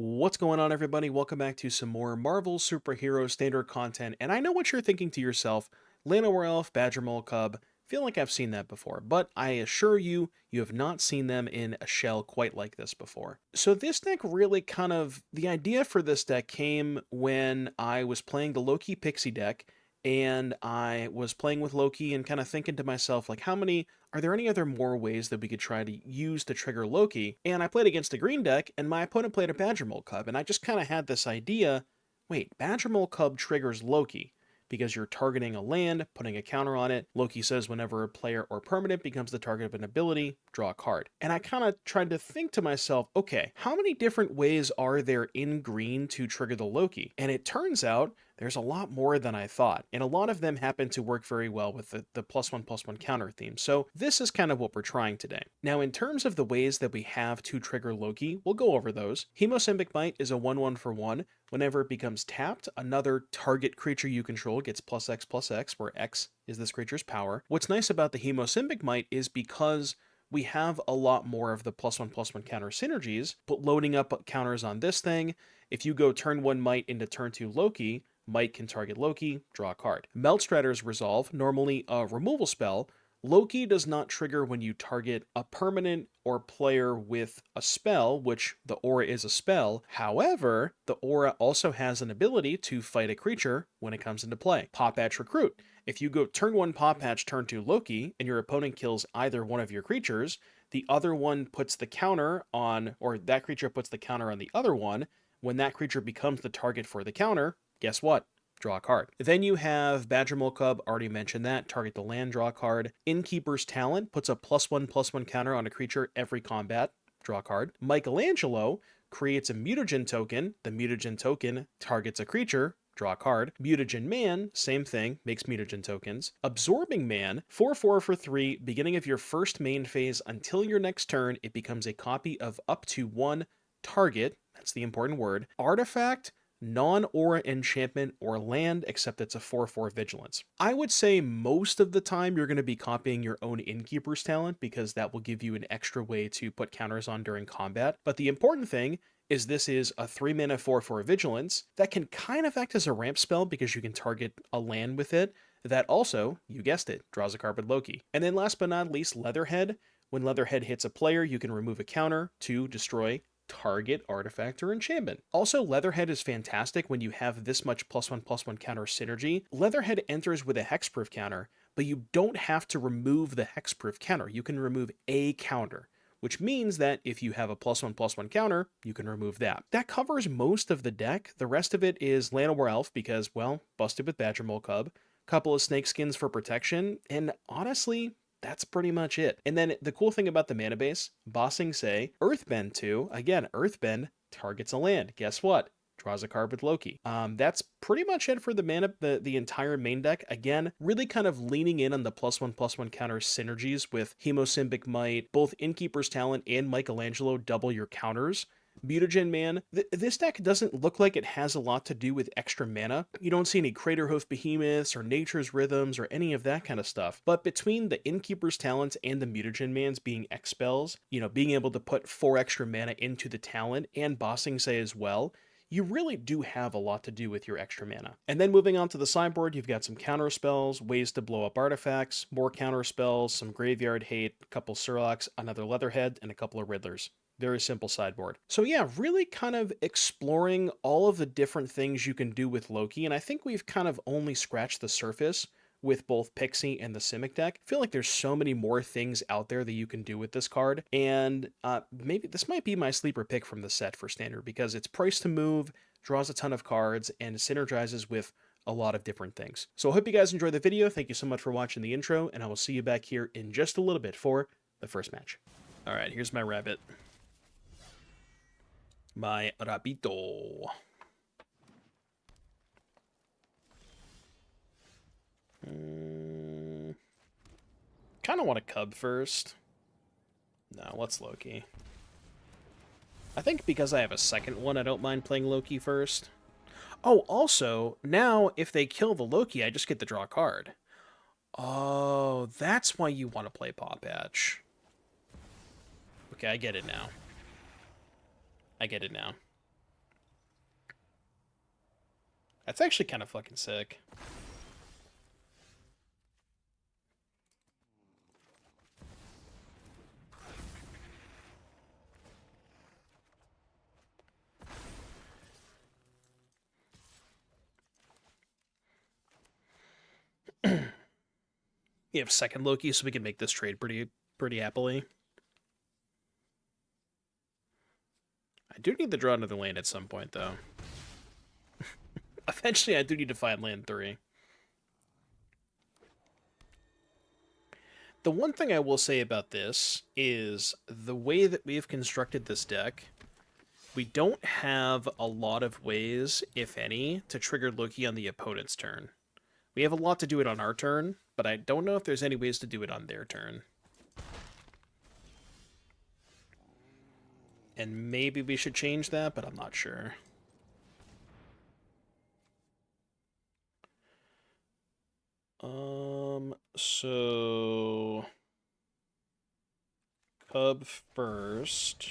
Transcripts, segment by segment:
What's going on, everybody? Welcome back to some more Marvel Superhero Standard content, and I know what you're thinking to yourself, Llanowar Elf, Badgermole Cub, feel like I've seen that before, but I assure you, you have not seen them in a shell quite like this before. So this deck really the idea for this deck came when I was playing the Loki Pixie deck, and I was playing with Loki and kind of thinking to myself, like, are there any other more ways that we could try to use to trigger Loki? And I played against a green deck, and my opponent played a Badgermole Cub, and I just kind of had this idea, wait, Badgermole Cub triggers Loki, because you're targeting a land, putting a counter on it. Loki says whenever a player or permanent becomes the target of an ability, draw a card. And I kind of tried to think to myself, okay, how many different ways are there in green to trigger the Loki? And it turns out there's a lot more than I thought, and a lot of them happen to work very well with the +1/+1 counter theme, so this is kind of what we're trying today. Now, in terms of the ways that we have to trigger Loki, we'll go over those. Hemosymbic Mite is a 1/1 for 1. Whenever it becomes tapped, another target creature you control gets +X/+X, where X is this creature's power. What's nice about the Hemosymbic Mite is because we have a lot more of the +1/+1 counter synergies, but loading up counters on this thing, if you go turn 1 Mite into turn 2 Loki, Mite can target Loki, draw a card. Meltstrider's Resolve, normally a removal spell. Loki does not trigger when you target a permanent or player with a spell, which the aura is a spell. However, the aura also has an ability to fight a creature when it comes into play. Pawpatch Recruit. If you go turn 1 Pawpatch, turn 2 Loki, and your opponent kills either one of your creatures, the other one puts the counter on, or that creature puts the counter on the other one. When that creature becomes the target for the counter, guess what? Draw a card. Then you have Badgermole Cub, already mentioned that, target the land, draw a card. Innkeeper's Talent puts a +1/+1 counter on a creature every combat, draw a card. Michelangelo creates a Mutagen token, the Mutagen token targets a creature, draw a card. Mutagen Man, same thing, makes mutagen tokens. Absorbing Man, 4/4 for 3, beginning of your first main phase until your next turn, it becomes a copy of up to one target, that's the important word, artifact, non-aura enchantment, or land, except it's a 4/4 vigilance. I would say most of the time you're going to be copying your own Innkeeper's Talent because that will give you an extra way to put counters on during combat. But the important thing is this is a 3-mana 4/4 vigilance that can kind of act as a ramp spell because you can target a land with it. That also, you guessed it, draws a card with Loki. And then last but not least, Leatherhead. When Leatherhead hits a player, you can remove a counter to destroy target artifact or enchantment. Also, Leatherhead is fantastic when you have this much +1/+1 counter synergy. Leatherhead enters with a hexproof counter, but you don't have to remove the hexproof counter. You can remove a counter, which means that if you have a +1/+1 counter, you can remove that. That covers most of the deck. The rest of it is Llanowar Elf because, well, busted with Badgermole Cub, couple of Snakeskins for protection, and honestly, that's pretty much it. And then the cool thing about the mana base, Bossing Say, Earthbend 2, again, Earthbend targets a land. Guess what? Draws a card with Loki. That's pretty much it for the mana, the entire main deck. Again, really kind of leaning in on the +1/+1 counter synergies with Hemosymbic Mite, both Innkeeper's Talent and Michelangelo double your counters. Mutagen Man, this deck doesn't look like it has a lot to do with extra mana. You don't see any Craterhoof Behemoths or Nature's Rhythms or any of that kind of stuff. But between the Innkeeper's Talents and the Mutagen Mans being X spells, being able to put 4 extra mana into the talent and Bossing Say as well, you really do have a lot to do with your extra mana. And then moving on to the sideboard, you've got some counter spells, ways to blow up artifacts, more counter spells, some graveyard hate, a couple Surraks, another Leatherhead, and a couple of Riddlers. Very simple sideboard. So yeah, really kind of exploring all of the different things you can do with Loki, and I think we've kind of only scratched the surface with both Pixie and the Simic deck. I feel like there's so many more things out there that you can do with this card, and maybe this might be my sleeper pick from the set for Standard, because it's priced to move, draws a ton of cards, and synergizes with a lot of different things. So I hope you guys enjoyed the video. Thank you so much for watching the intro, and I will see you back here in just a little bit for the first match. Alright, here's my rabbit. My rabito. Kind of want a Cub first. No, let's Loki. I think because I have a second one, I don't mind playing Loki first. Oh, also, now if they kill the Loki, I just get to draw a card. Oh, that's why you want to play. Okay, I get it now. That's actually kind of fucking sick. You have second Loki, so we can make this trade pretty happily. I do need to draw another land at some point, though. Eventually, I do need to find land 3. The one thing I will say about this is the way that we have constructed this deck, we don't have a lot of ways, if any, to trigger Loki on the opponent's turn. We have a lot to do it on our turn, but I don't know if there's any ways to do it on their turn. And maybe we should change that, but I'm not sure. So Cub first.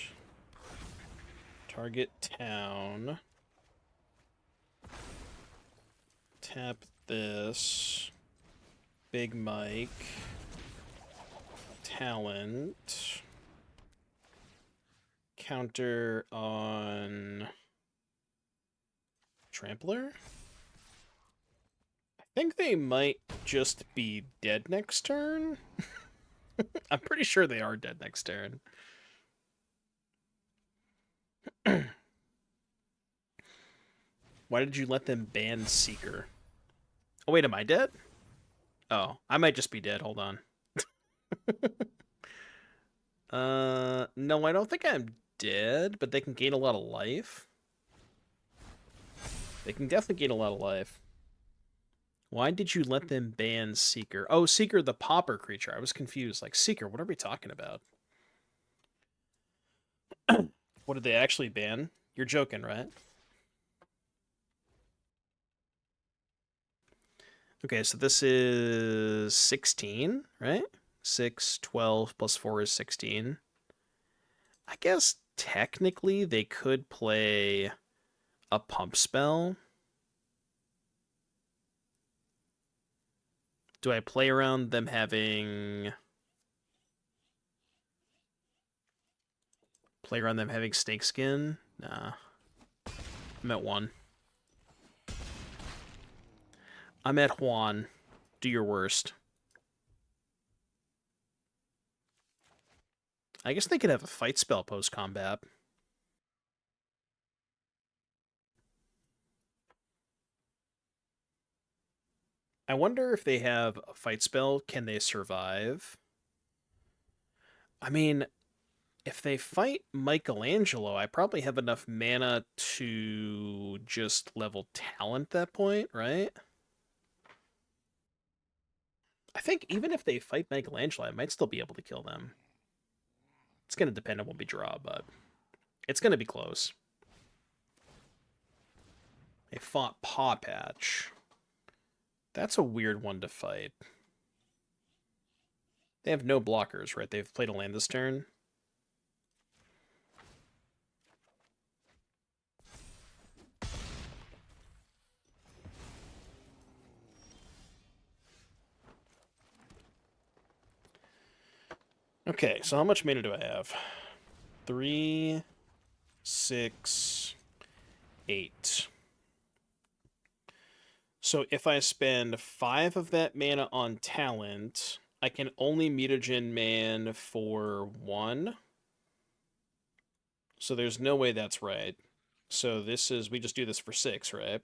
Target town. Tap this. Big Mike. Talent. Counter on Trampler? I think they might just be dead next turn. I'm pretty sure they are dead next turn. Why did you let them ban Seeker? Oh, wait, am I dead? Oh, I might just be dead. Hold on. No, I don't think I'm dead, but they can gain a lot of life. They can definitely gain a lot of life. Why did you let them ban Seeker? Oh, Seeker, the Pauper creature. I was confused. Like, Seeker, what are we talking about? What did they actually ban? You're joking, right? Okay, so this is 16, right? 6, 12, plus 4 is 16. I guess technically they could play a pump spell. Do I play around them having... Play around them having Snakeskin? Nah. I'm at 1. I'm at Juan. Do your worst. I guess they could have a fight spell post-combat. I wonder if they have a fight spell, can they survive? I mean, if they fight Michelangelo, I probably have enough mana to just level talent that point, right? I think even if they fight Michelangelo, I might still be able to kill them. It's going to depend on what we draw, but it's going to be close. They fought Pawpatch. That's a weird one to fight. They have no blockers, right? They've played a land this turn. Okay, so how much mana do I have? 3, 6, 8. So if I spend 5 of that mana on talent, I can only Mutagen man for 1. So there's no way that's right. So this is, we just do this for 6, right?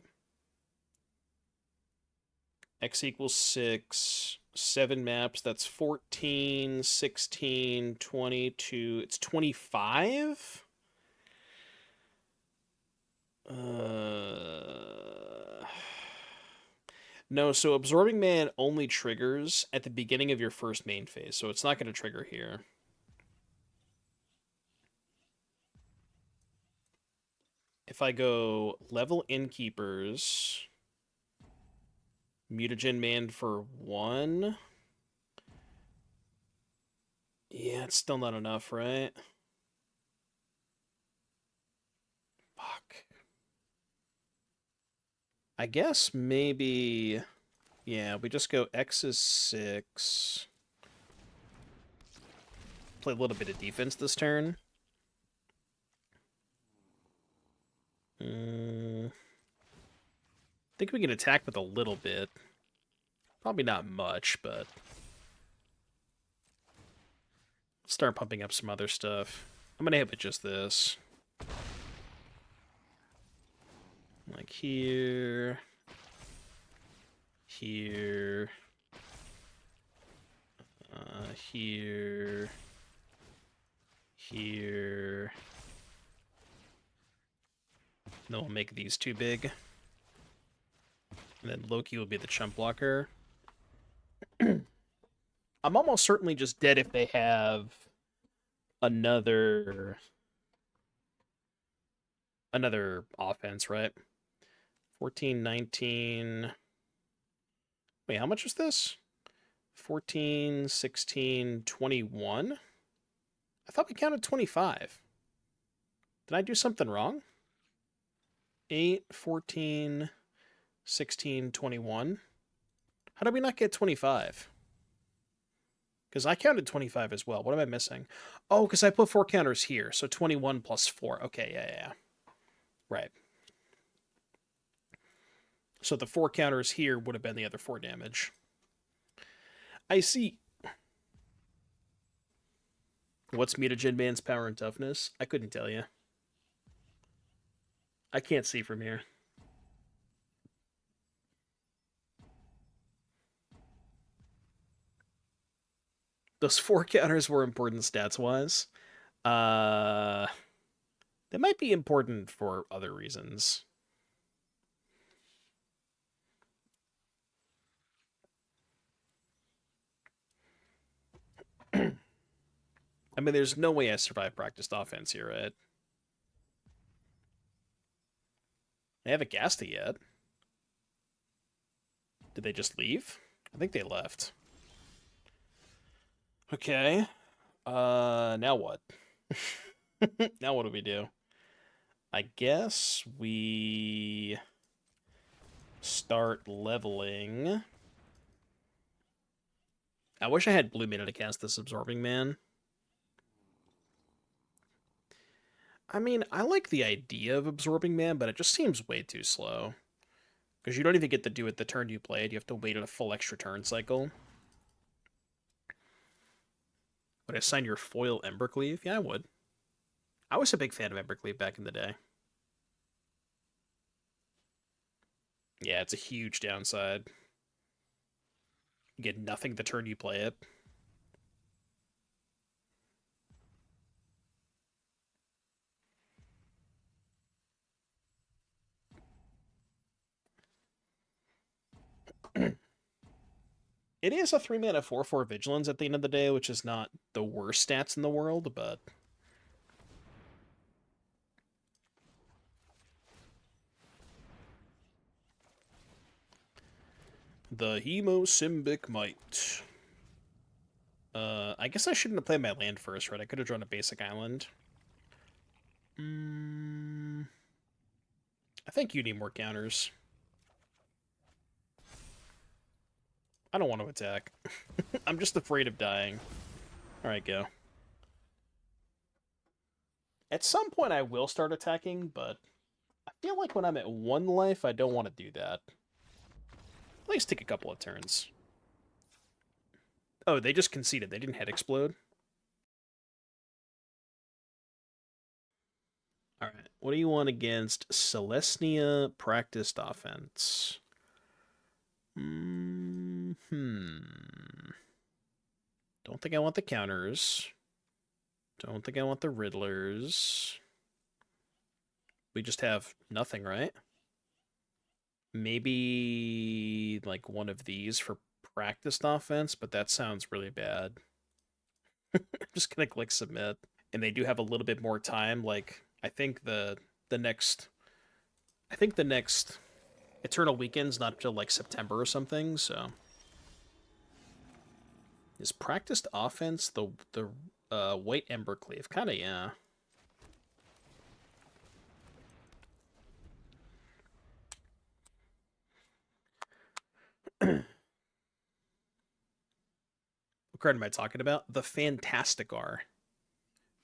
X equals 6, 7 maps, that's 14, 16, 22, it's 25? No, so Absorbing Man only triggers at the beginning of your first main phase, so it's not going to trigger here. If I go level Innkeepers, Mutagen Man for 1... Yeah, it's still not enough, right? Fuck. I guess maybe... Yeah, we just go X is 6. Play a little bit of defense this turn. I think we can attack with a little bit. Probably not much, but... Start pumping up some other stuff. I'm gonna hit with just this. Like here... Here... Here... Here... Then we'll make these too big. And then Loki will be the chump blocker. I'm almost certainly just dead if they have another offense, right? 14, 19... Wait, how much was this? 14, 16, 21? I thought we counted 25. Did I do something wrong? 8, 14, 16, 21. How did we not get 25? Because I counted 25 as well. What am I missing? Oh, because I put 4 counters here. So 21 plus 4. Okay, yeah. Right. So the 4 counters here would have been the other 4 damage. I see. What's Mutagen Man's power and toughness? I couldn't tell you. I can't see from here. Those 4 counters were important stats-wise. They might be important for other reasons. I mean, there's no way I survive practiced offense here, right? They haven't gassed it yet. Did they just leave? I think they left. Okay. Now what? Now what do we do? I guess we start leveling. I wish I had blue mana to cast this Absorbing Man. I mean, I like the idea of Absorbing Man, but it just seems way too slow. Because you don't even get to do it the turn you played. You have to wait a full extra turn cycle. Would I sign your foil Embercleave? Yeah, I would. I was a big fan of Embercleave back in the day. Yeah, it's a huge downside. You get nothing the turn you play it. It is a 3-mana 4/4 Vigilance at the end of the day, which is not the worst stats in the world, but... The Hemosymbic Mite. I guess I shouldn't have played my land first, right? I could have drawn a basic island. I think you need more counters. I don't want to attack. I'm just afraid of dying. Alright, go. At some point I will start attacking, but I feel like when I'm at 1 life, I don't want to do that. At least take a couple of turns. Oh, they just conceded. They didn't head explode. Alright, what do you want against Celestia Practiced Offense? Don't think I want the counters. Don't think I want the Riddlers. We just have nothing, right? Maybe like one of these for practiced offense, but that sounds really bad. I'm just gonna click submit. And they do have a little bit more time. Like, I think the next Eternal Weekend's not till like September or something, so. Is practiced offense the White Embercleave? Kinda, yeah. What card am I talking about? The Fantasticar.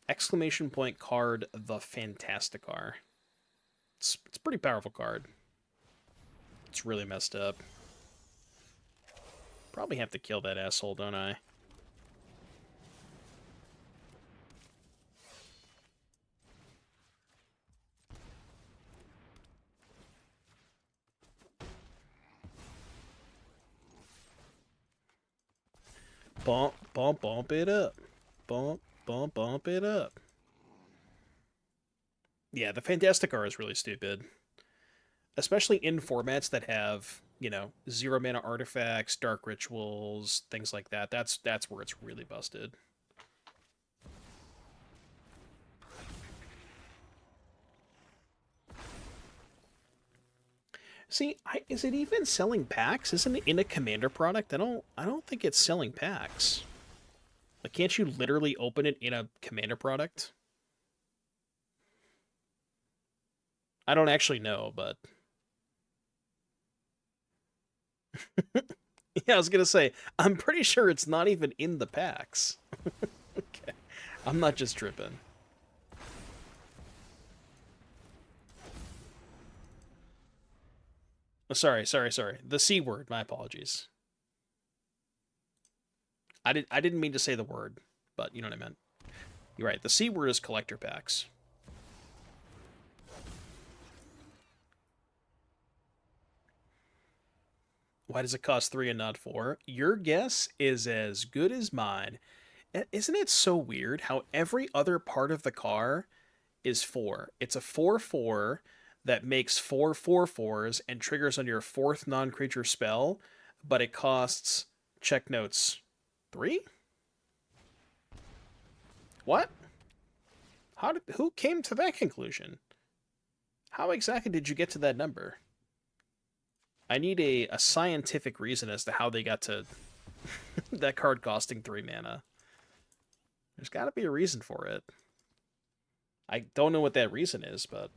Exclamation point card, the Fantasticar. It's a pretty powerful card. It's really messed up. Probably have to kill that asshole, don't I? Bump, bump, bump it up. Bump, bump, bump it up. Yeah, the Fantasticar is really stupid. Especially in formats that have, you know, 0 mana artifacts, dark rituals, things like that. That's where it's really busted. See, is it even selling packs? Isn't it in a commander product? I don't think it's selling packs. Like, can't you literally open it in a commander product? I don't actually know, but yeah, I was gonna say I'm pretty sure it's not even in the packs. Okay, I'm not just tripping. Oh, sorry. The C word. My apologies. I didn't mean to say the word, but you know what I meant. You're right. The C word is collector packs. Why does it cost 3 and not 4? Your guess is as good as mine. Isn't it so weird how every other part of the car is 4? It's a 4/4 that makes 4/4/4s and triggers on your fourth non-creature spell, but it costs, check notes, 3? What? Who came to that conclusion? How exactly did you get to that number? I need a scientific reason as to how they got to that card costing 3 mana. There's got to be a reason for it. I don't know what that reason is, but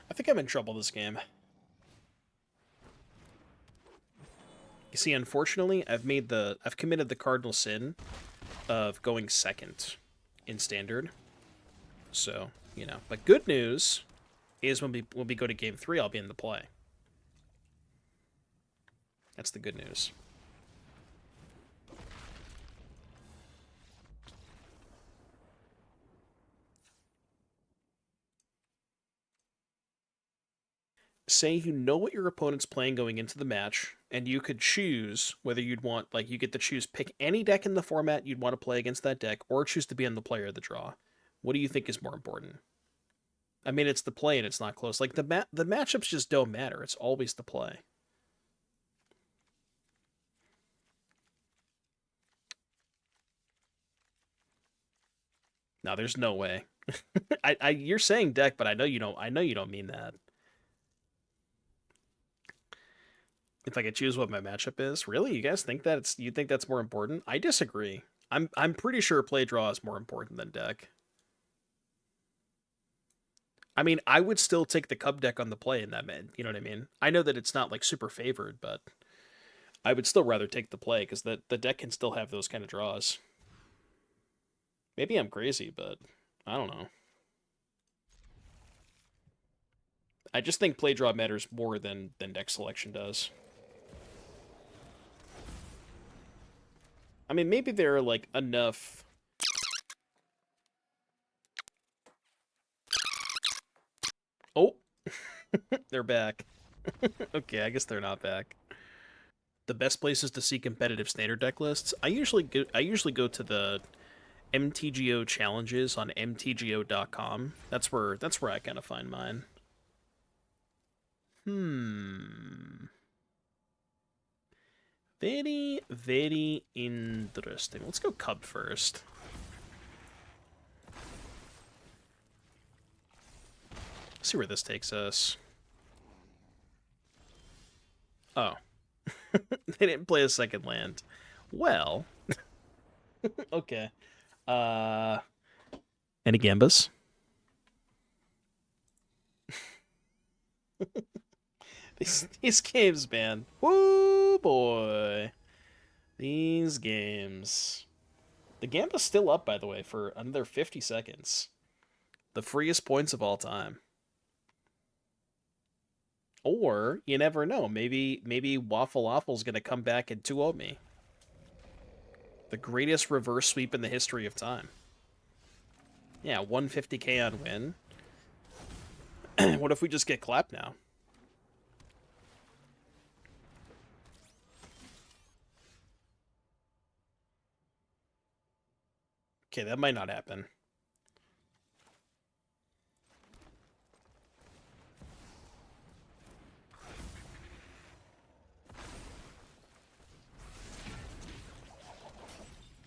I think I'm in trouble this game. You see, unfortunately, I've committed the cardinal sin of going second in standard. So, you know, but good news is when we go to game 3, I'll be in the play. That's the good news. Say you know what your opponent's playing going into the match, and you could choose whether you'd want, like, you get to choose pick any deck in the format you'd want to play against that deck, or choose to be on the player of the draw. What do you think is more important? I mean, it's the play and it's not close. Like, the matchups just don't matter. It's always the play. No, there's no way. You're saying deck, but I know you don't. I know you don't mean that. If I could choose what my matchup is, really, you guys think you think that's more important? I disagree. I'm pretty sure play draw is more important than deck. I mean, I would still take the Cub deck on the play in that mid. You know what I mean? I know that it's not like super favored, but I would still rather take the play because the deck can still have those kind of draws. Maybe I'm crazy, but I don't know. I just think play draw matters more than deck selection does. I mean, maybe there are like enough. Oh, they're back. Okay, I guess they're not back. The best places to see competitive standard deck lists. I usually go to the MTGO challenges on mtgo.com. That's where I kind of find mine. Very, very interesting. Let's go Cub first. See where this takes us. Oh. They didn't play a second land. Well, okay. Uh, any Gambas? These games, man. Woo boy. These games. The Gamba's still up, by the way, for another 50 seconds. The freest points of all time. Or, you never know, maybe Waffle Waffle's gonna come back and 2-0 me. The greatest reverse sweep in the history of time. Yeah, 150k on win. What if we just get clapped now? Okay, that might not happen.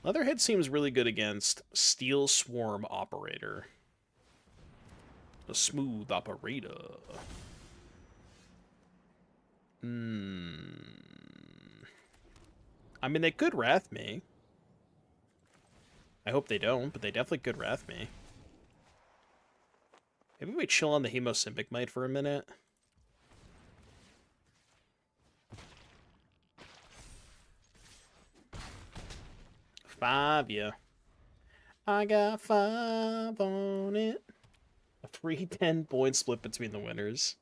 Leatherhead seems really good against Steel Swarm Operator. A smooth operator. I mean, they could Wrath me. I hope they don't, but they definitely could Wrath me. Maybe we chill on the Hemosymbic Mite for a minute. Five, yeah. I got 5 on it. A 3-10 point split between the winners.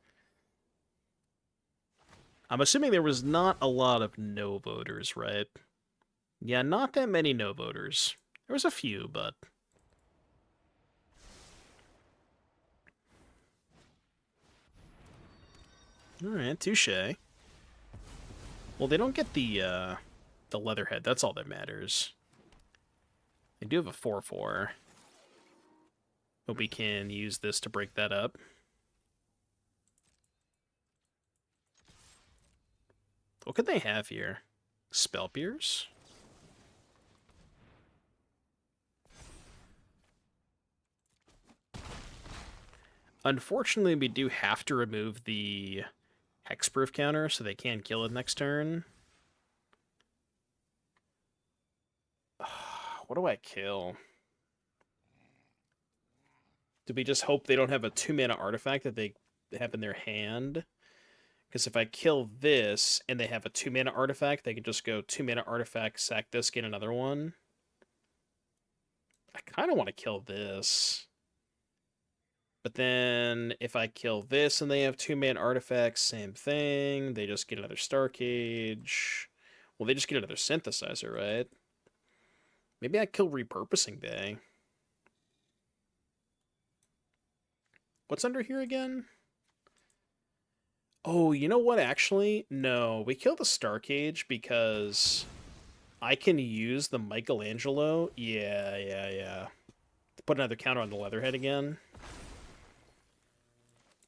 I'm assuming there was not a lot of no voters, right? Yeah, not that many no voters. There was a few, but... Alright, touche. Well, they don't get the Leatherhead. That's all that matters. They do have a 4-4. But we can use this to break that up. What could they have here? Spell Pierce? Unfortunately, we do have to remove the Hexproof counter, so they can kill it next turn. What do I kill? Do we just hope they don't have a 2-mana artifact that they have in their hand? Because if I kill this and they have a 2-mana artifact, they can just go 2-mana artifact, sack this, get another one. I kind of want to kill this. But then if I kill this and they have 2-mana artifacts, same thing. They just get another Star Cage. Well, they just get another Synthesizer, right? Maybe I kill Repurposing Bay. What's under here again? Oh, you know what, actually? No, we kill the Star Cage because I can use the Michelangelo. Yeah. Put another counter on the Leatherhead again.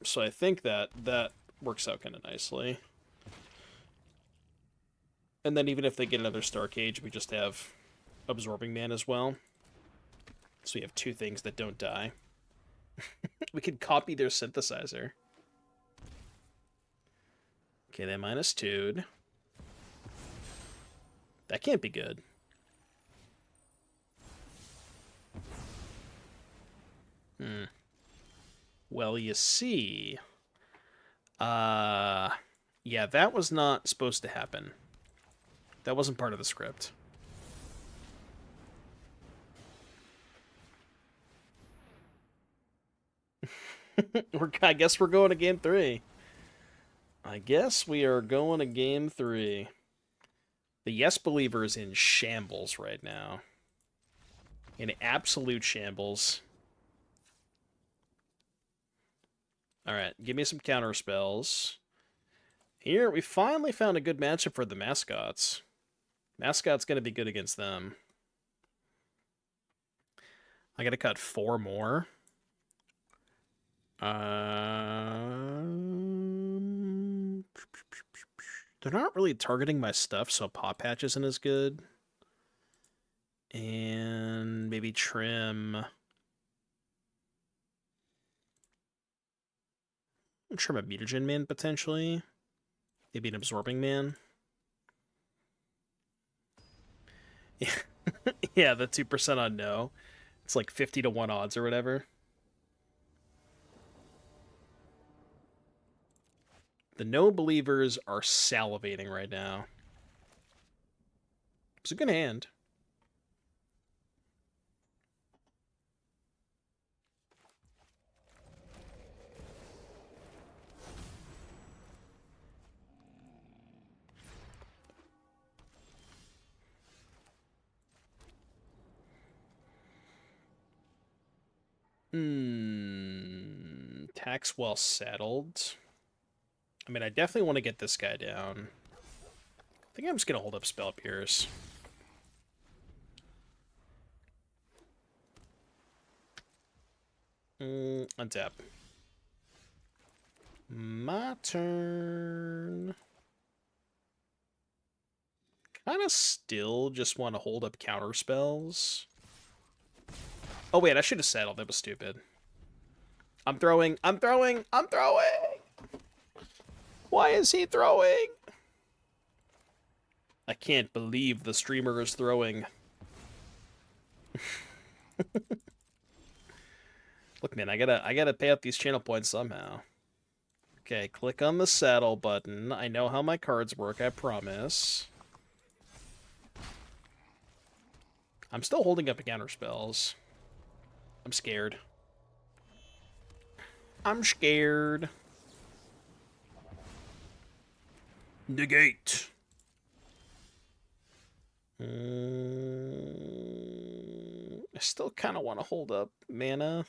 So I think that works out kind of nicely. And then even if they get another Star Cage, we just have Absorbing Man as well. So we have 2 things that don't die. We could copy their Synthesizer. Okay, they -2'd. That can't be good. Well, you see... yeah, that was not supposed to happen. That wasn't part of the script. I guess we're going to game 3. I guess we are going to game 3. The Yes Believer is in shambles right now. In absolute shambles. Alright, give me some counter spells. Here, we finally found a good matchup for the Mascots. Mascot's going to be good against them. I got to cut 4 more. They're not really targeting my stuff, so Pawpatch isn't as good. And maybe trim... trim a Mutagen Man, potentially. Maybe an Absorbing Man. Yeah, Yeah, the 2% on no. It's like 50 to 1 odds or whatever. The no believers are salivating right now. It's a good hand. Tax well settled. I mean, I definitely want to get this guy down. I think I'm just going to hold up Spell Pierce. Untap. My turn. Kind of still just want to hold up counter spells. Oh, wait, I should have settled. That was stupid. I'm throwing. I'm throwing. I'm throwing. Why is he throwing? I can't believe the streamer is throwing. Look, man, I gotta pay out these channel points somehow. Okay, click on the saddle button. I know how my cards work, I promise. I'm still holding up counter spells. I'm scared. I'm scared. Negate. I still kind of want to hold up mana.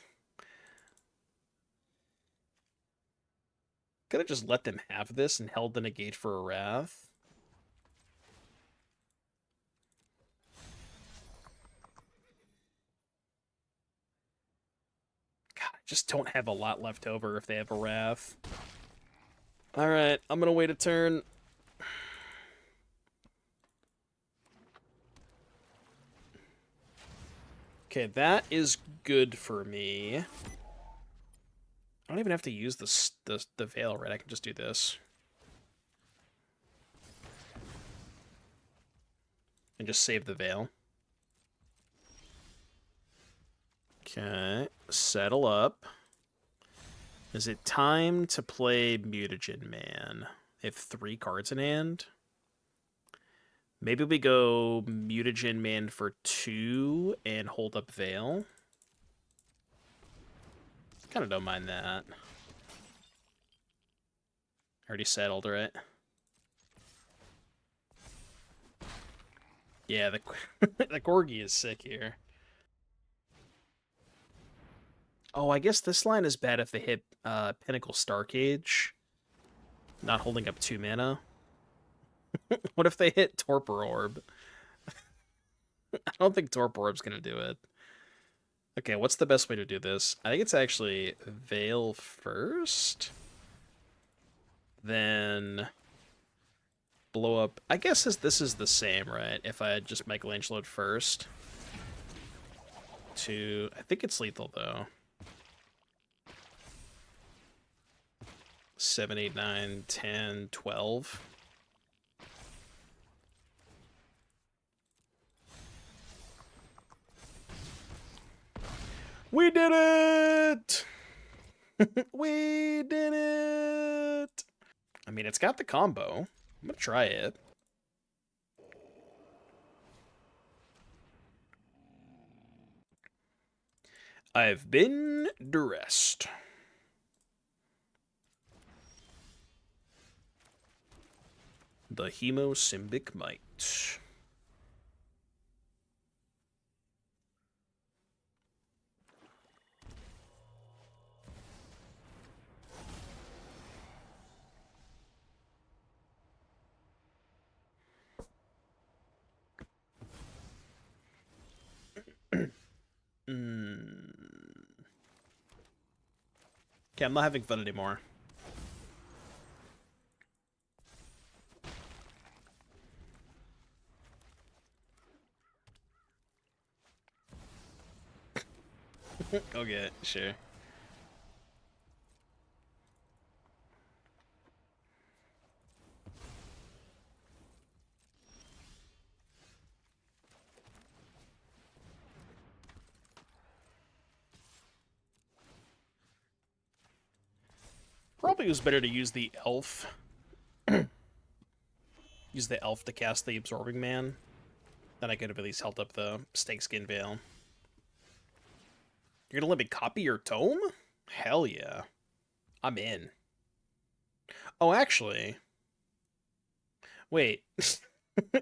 Could have just let them have this and held the negate for a wrath. God, I just don't have a lot left over if they have a wrath. Alright, I'm gonna wait a turn. Okay, that is good for me. I don't even have to use the veil, right? I can just do this. And just save the veil. Okay, settle up. Is it time to play Mutagen Man? I have 3 cards in hand. Maybe we go Mutagen Man for 2 and hold up Veil. Kind of don't mind that. Already settled, right? Yeah, the Corgi is sick here. Oh, I guess this line is bad if they hit Pinnacle Starcage. Not holding up 2 mana. What if they hit Torpor Orb? I don't think Torpor Orb's gonna do it. Okay, what's the best way to do this? I think it's actually Veil first. Then blow up. I guess this is the same, right? If I had just Michelangelo first. I think it's lethal, though. 7, 8, 9, 10, 12. We did it! We did it! I mean, it's got the combo. I'm gonna try it. I've been dressed. The Hemosymbic Mite. Okay, I'm not having fun anymore. Okay, sure. Probably was better to use the elf. Use the elf to cast the Absorbing Man. Then I could have at least held up the Snakeskin Veil. You're gonna let me copy your tome? Hell yeah. I'm in. Oh, actually... Wait.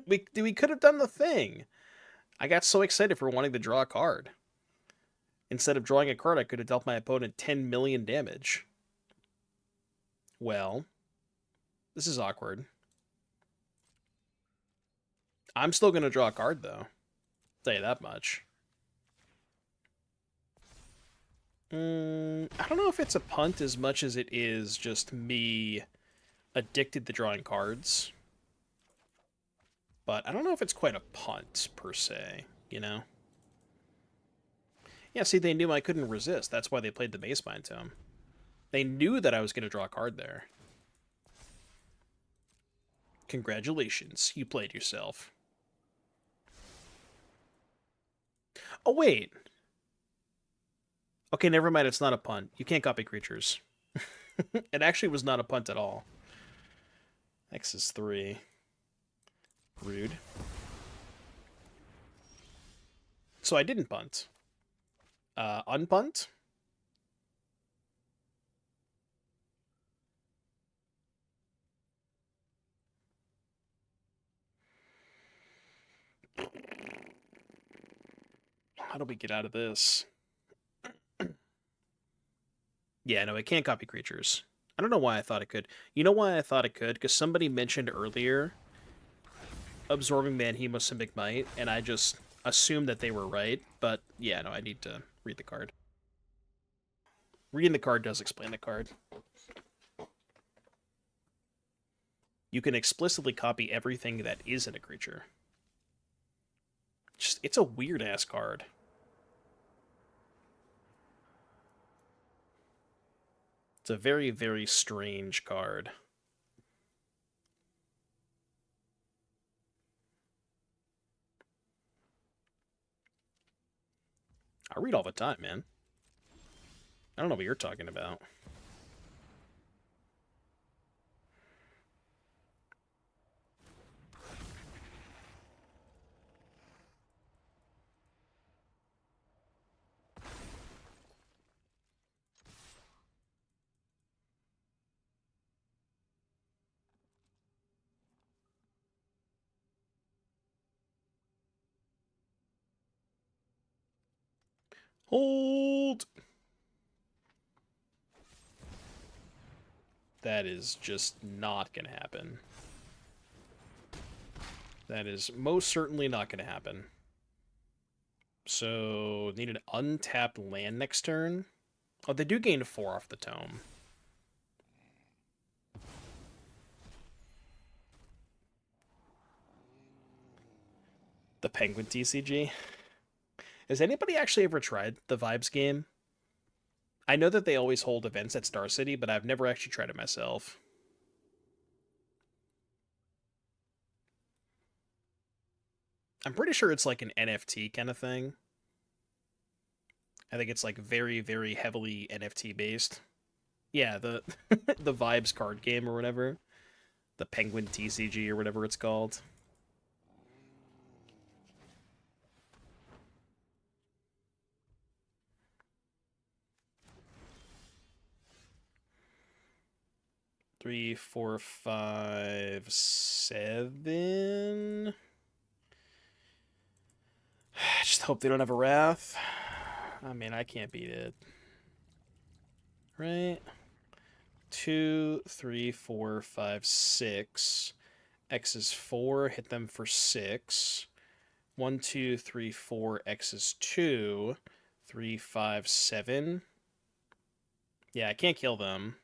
we could have done the thing. I got so excited for wanting to draw a card. Instead of drawing a card, I could have dealt my opponent 10 million damage. Well, this is awkward. I'm still going to draw a card, though. I'll tell you that much. I don't know if it's a punt as much as it is just me addicted to drawing cards. But I don't know if it's quite a punt, per se, you know? Yeah, see, they knew I couldn't resist. That's why they played the Basebind Tome. They knew that I was going to draw a card there. Congratulations, you played yourself. Oh, wait. Okay, never mind, it's not a punt. You can't copy creatures. It actually was not a punt at all. X is 3. Rude. So I didn't punt. Unpunt? How do we get out of this? Yeah, no, it can't copy creatures. I don't know why I thought it could. You know why I thought it could? Because somebody mentioned earlier Absorbing Man, Hemosymbic Mite, and I just assumed that they were right. But yeah, no, I need to read the card. Reading the card does explain the card. You can explicitly copy everything that isn't a creature. Just, it's a weird-ass card. It's a very, very strange card. I read all the time, man. I don't know what you're talking about. Hold! That is just not going to happen. That is most certainly not going to happen. So, need an untapped land next turn. Oh, they do gain 4 off the tome. The Penguin TCG. Has anybody actually ever tried the Vibes game? I know that they always hold events at Star City, but I've never actually tried it myself. I'm pretty sure it's like an NFT kind of thing. I think it's like very, very heavily NFT based. Yeah, the the Vibes card game or whatever. The Penguin TCG or whatever it's called. Three, 4, 5, 7. Just hope they don't have a Wrath. I mean, I can't beat it. Right? 2, 3, 4, 5, 6. X is 4. Hit them for 6. 1, 2, 3, 4. X is 2. 3, 5, 7. Yeah, I can't kill them.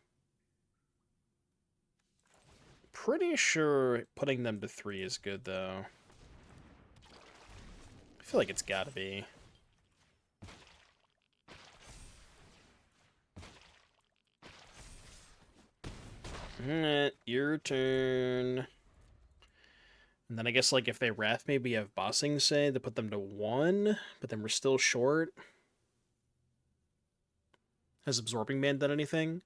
Pretty sure putting them to 3 is good, though. I feel like it's gotta be. Alright, your turn. And then I guess, like, if they Wrath me, we have Bossing Say to put them to 1, but then we're still short. Has Absorbing Man done anything?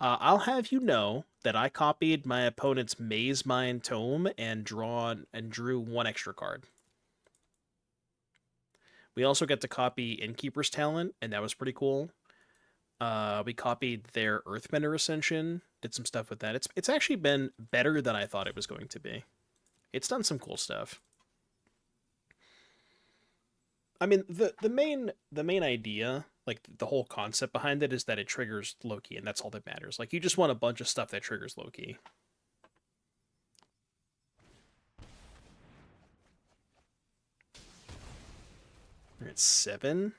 I'll have you know that I copied my opponent's Maze Mine Tome and drew one extra card. We also get to copy Innkeeper's Talent, and that was pretty cool. We copied their Earthbender Ascension, did some stuff with that. It's actually been better than I thought it was going to be. It's done some cool stuff. I mean, the main idea, like the whole concept behind it, is that it triggers Loki, and that's all that matters. Like, you just want a bunch of stuff that triggers Loki. We're at 7.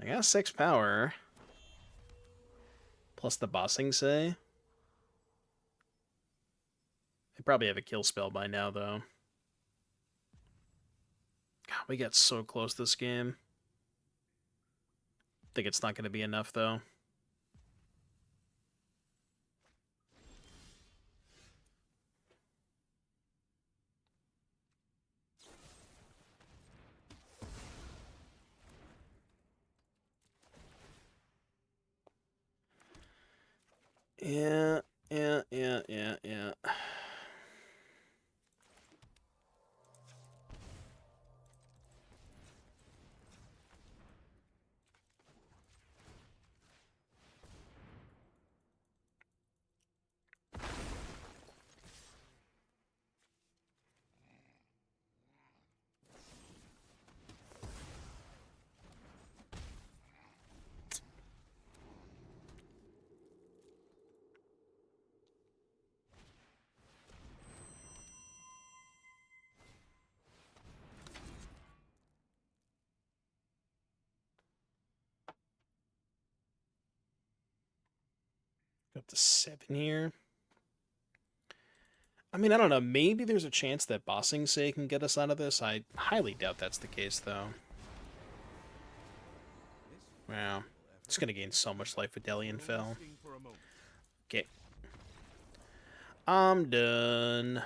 I got 6 power. Plus the bossing say. I probably have a kill spell by now, though. God, we got so close this game. I think it's not going to be enough, though. Yeah. Up to 7 here. I mean, I don't know. Maybe there's a chance that Bossing Say can get us out of this. I highly doubt that's the case, though. Wow. It's going to gain so much life with Delian Fell. Okay. I'm done.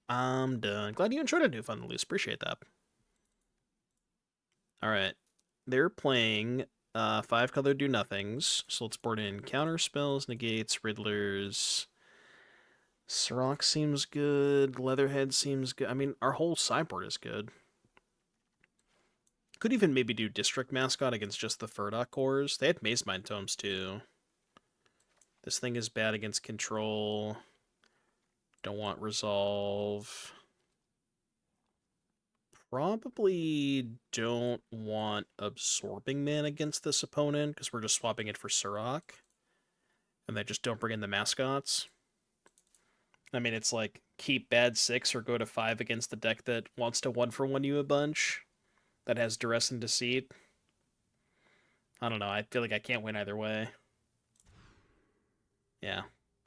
Glad you enjoyed a new fun loose. Appreciate that. Alright. They're playing 5-color do-nothings. So let's board in counter spells, negates, riddlers. Surrak seems good. Leatherhead seems good. I mean, our whole sideboard is good. Could even maybe do District Mascot against just the Furdock cores. They had Maze Mind Tomes, too. This thing is bad against control. Don't want resolve. Probably don't want Absorbing Man against this opponent, because we're just swapping it for Surrak. And they just don't bring in the mascots. I mean, it's like, keep bad 6 or go to 5 against the deck that wants to 1-for-1 you a bunch. That has Duress and Deceit. I don't know, I feel like I can't win either way. Yeah.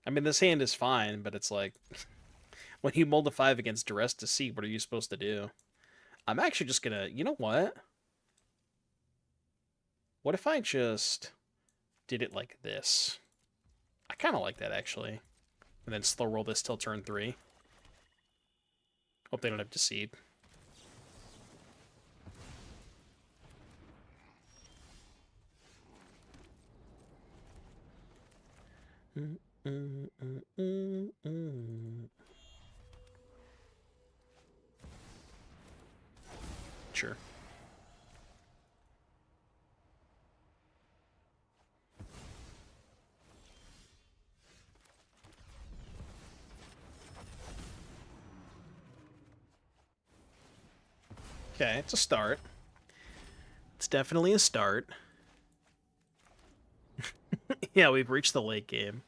I mean, this hand is fine, but it's like, when you mold a 5 against Duress Deceit, what are you supposed to do? I'm actually just gonna, you know what? What if I just did it like this? I kind of like that, actually. And then slow roll this till turn 3. Hope they don't have Deceit. Sure. Okay, it's a start. It's definitely a start. Yeah, we've reached the late game.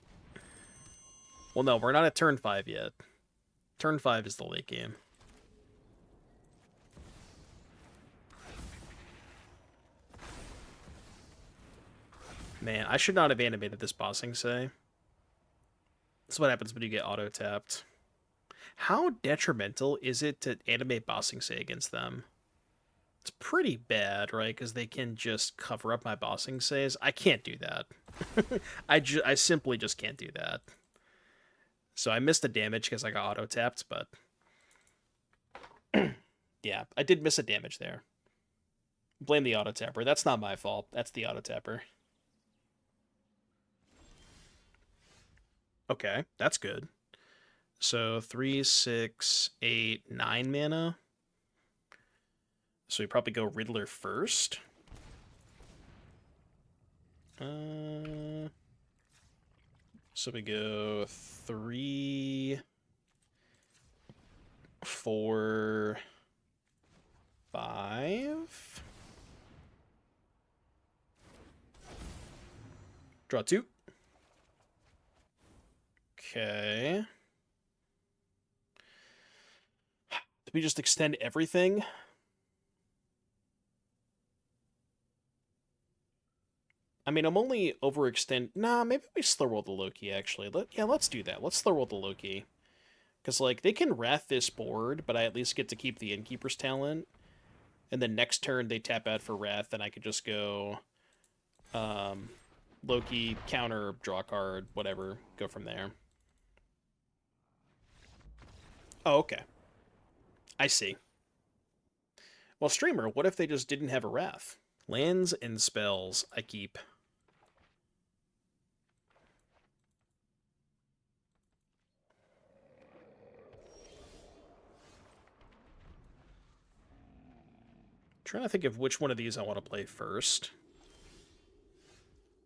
Well, no, we're not at turn 5 yet. Turn 5 is the late game. Man, I should not have animated this bossing say. This is what happens when you get auto-tapped. How detrimental is it to animate bossing say against them? It's pretty bad, right? Because they can just cover up my bossing says. I can't do that. I simply just can't do that. So I missed the damage because I got auto-tapped, but... yeah, I did miss a damage there. Blame the auto-tapper. That's not my fault. That's the auto-tapper. Okay, that's good. So 3, 6, 8, 9 mana. So we probably go Riddler first. So we go 3, 4, 5. Draw 2. Okay. Did we just extend everything? I mean, I'm only overextend. Nah, maybe we slow roll the Loki, actually. Yeah, let's do that. Let's slow roll the Loki. Because, like, they can wrath this board, but I at least get to keep the Innkeeper's talent. And then next turn they tap out for wrath, and I could just go Loki, counter, draw a card, whatever. Go from there. Oh, okay. I see. Well, Streamer, what if they just didn't have a wrath? Lands and spells I keep. Trying to think of which one of these I want to play first.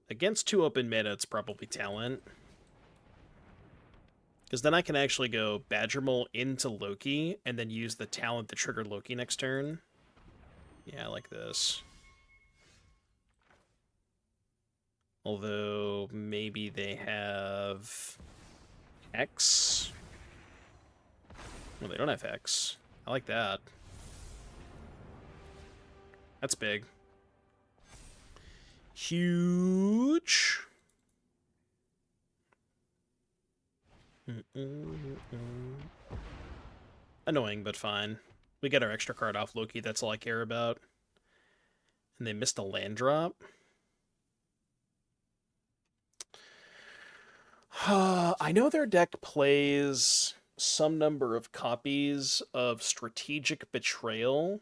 Against 2 open meta, it's probably talent. Because then I can actually go Badgermole into Loki, and then use the talent to trigger Loki next turn. Yeah, I like this. Although, maybe they have X? No, they don't have X. I like that. That's big. Huge. Annoying, but fine. We get our extra card off Loki, that's all I care about. And they missed a land drop. I know their deck plays some number of copies of Strategic Betrayal,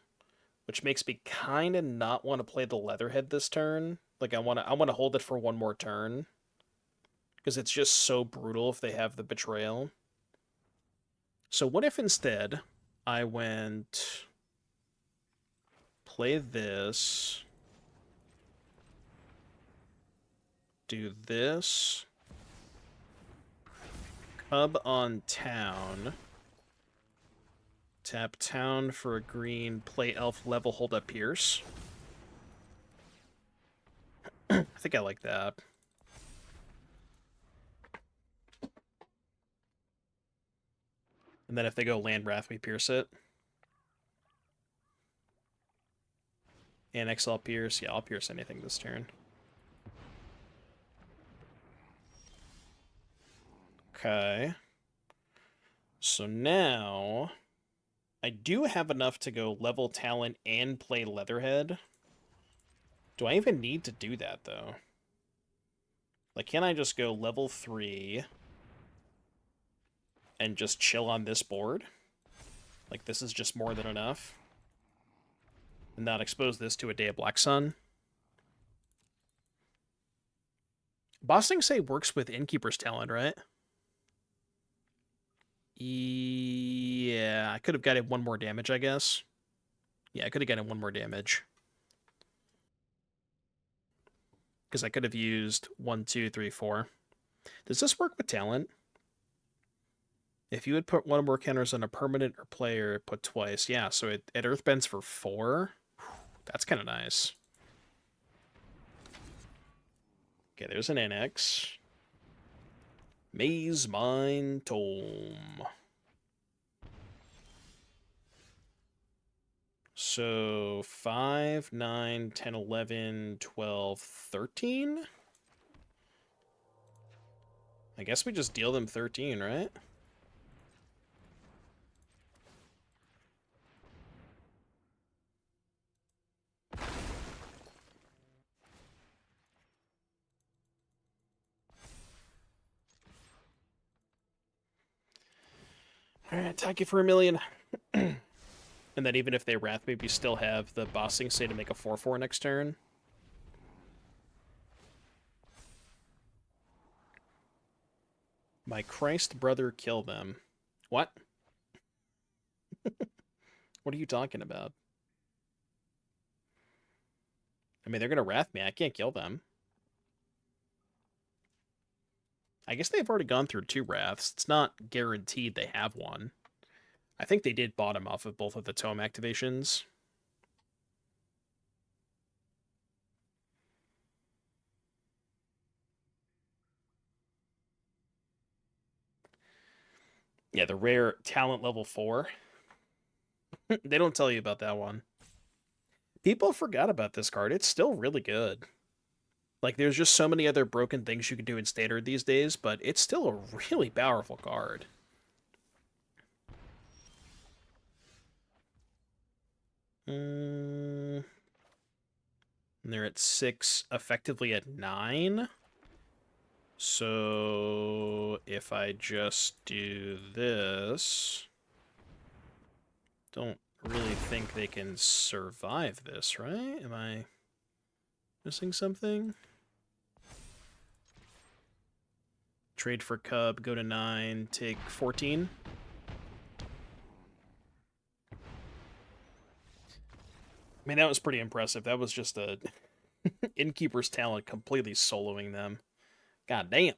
which makes me kind of not want to play the Leatherhead this turn. Like, I want to hold it for one more turn. Because it's just so brutal if they have the Betrayal. So what if instead I went... play this... do this... Cub on town... tap town for a green, play elf, level, hold up, pierce. I think I like that. And then if they go land wrath, we pierce it. And XL pierce. Yeah, I'll pierce anything this turn. Okay. So now... I do have enough to go level talent and play Leatherhead. Do I even need to do that, though? Like, can I just go level 3 and just chill on this board? Like, this is just more than enough? And not expose this to a Day of Black Sun? Bossing Say works with Innkeeper's talent, right? Yeah, I could have gotten 1 more damage, I guess. Yeah, I could have gotten 1 more damage. Because I could have used 1, 2, 3, 4. Does this work with talent? If you would put 1 or more counters on a permanent or player, put twice. Yeah, so it earthbends for 4. That's kind of nice. Okay, there's an NX. Maze Mine Tome. So 5, 9, 10, 11, 12, 13? I guess we just deal them 13, right? Alright, attack you for 1 million. And then even if they wrath me, we still have the Bossing Say to make a 4/4 next turn. My Christ brother, kill them. What? What are you talking about? I mean, they're going to wrath me. I can't kill them. I guess they've already gone through 2 wraths. It's not guaranteed they have one. I think they did bottom off of both of the tome activations. Yeah, the rare talent level 4. They don't tell you about that one. People forgot about this card. It's still really good. Like, there's just so many other broken things you can do in Standard these days, but it's still a really powerful card. And they're at 6, effectively at 9. So if I just do this, don't really think they can survive this, right? Am I missing something? Trade for Cub, go to 9, take 14. I mean, that was pretty impressive. That was just a Innkeeper's talent completely soloing them. God damn.